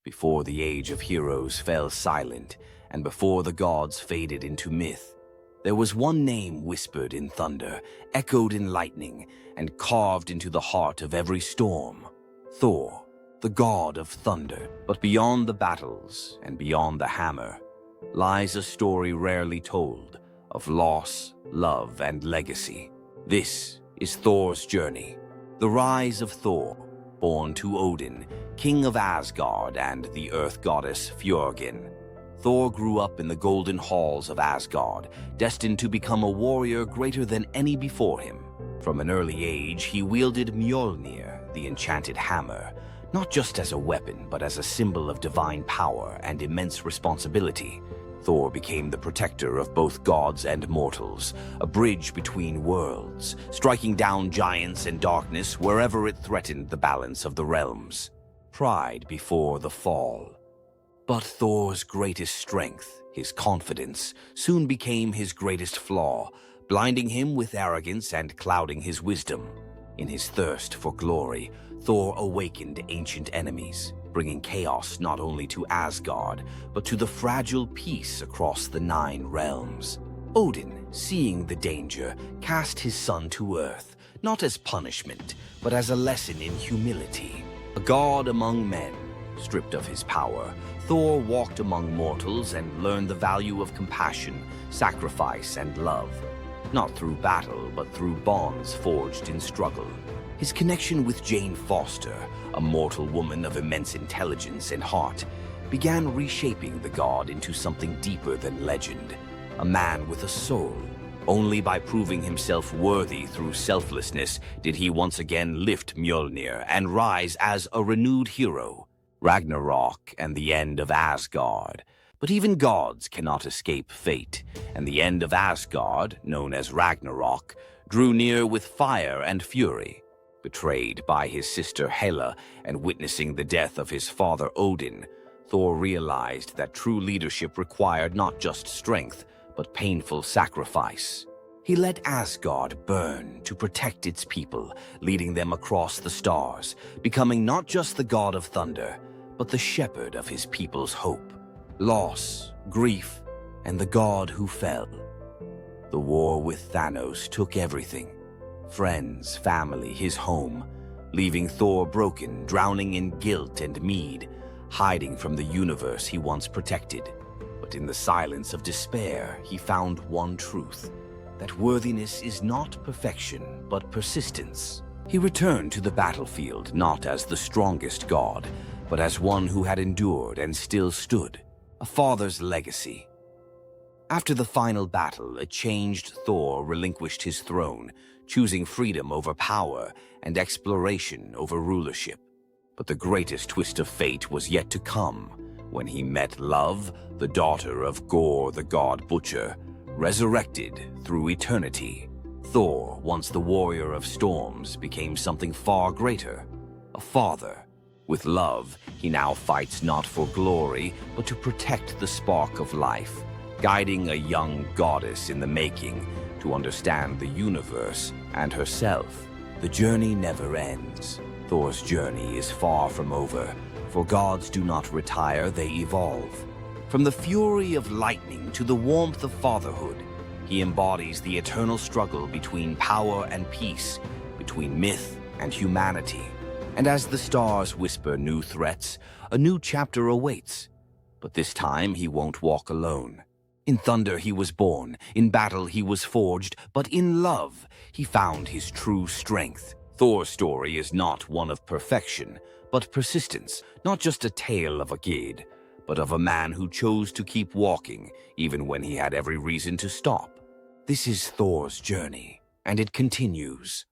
before the age of heroes fell silent, and before the gods faded into myth, there was one name whispered in thunder, echoed in lightning, and carved into the heart of every storm: Thor, the god of thunder. But beyond the battles and beyond the hammer lies a story rarely told of loss, love, and legacy. This is Thor's journey, the rise of Thor, born to Odin, king of Asgard and the earth goddess Fjörgyn. Thor grew up in the golden halls of Asgard, destined to become a warrior greater than any before him. From an early age, he wielded Mjolnir, the enchanted hammer, not just as a weapon, but as a symbol of divine power and immense responsibility. Thor became the protector of both gods and mortals, a bridge between worlds, striking down giants and darkness wherever it threatened the balance of the realms. Pride before the fall. But Thor's greatest strength, his confidence, soon became his greatest flaw, blinding him with arrogance and clouding his wisdom. In his thirst for glory, Thor awakened ancient enemies, bringing chaos not only to Asgard, but to the fragile peace across the 9 realms. Odin, seeing the danger, cast his son to earth, not as punishment, but as a lesson in humility. A god among men, stripped of his power, Thor walked among mortals and learned the value of compassion, sacrifice, and love. Not through battle, but through bonds forged in struggle. His connection with Jane Foster, a mortal woman of immense intelligence and heart, began reshaping the god into something deeper than legend, a man with a soul. Only by proving himself worthy through selflessness did he once again lift Mjolnir and rise as a renewed hero. Ragnarok and the end of Asgard. But even gods cannot escape fate, and the end of Asgard, known as Ragnarok, drew near with fire and fury. Betrayed by his sister Hela and witnessing the death of his father Odin, Thor realized that true leadership required not just strength, but painful sacrifice. He let Asgard burn to protect its people, leading them across the stars, becoming not just the god of thunder, but the shepherd of his people's hope, loss, grief, and the god who fell. The war with Thanos took everything: friends, family, his home, leaving Thor broken, drowning in guilt and mead, hiding from the universe he once protected. But in the silence of despair, he found one truth: that worthiness is not perfection, but persistence. He returned to the battlefield not as the strongest god, but as one who had endured and still stood, a father's legacy. After the final battle, a changed Thor relinquished his throne, choosing freedom over power and exploration over rulership. But the greatest twist of fate was yet to come, when he met Love, the daughter of Gore the God Butcher, resurrected through eternity. Thor, once the warrior of storms, became something far greater: a father. With Love, he now fights not for glory, but to protect the spark of life, guiding a young goddess in the making to understand the universe and herself. The journey never ends. Thor's journey is far from over, for gods do not retire, they evolve. From the fury of lightning to the warmth of fatherhood, he embodies the eternal struggle between power and peace, between myth and humanity. And as the stars whisper new threats, a new chapter awaits. But this time he won't walk alone. In thunder he was born, in battle he was forged, but in love he found his true strength. Thor's story is not one of perfection, but persistence, not just a tale of a kid, but of a man who chose to keep walking, even when he had every reason to stop. This is Thor's journey, and it continues.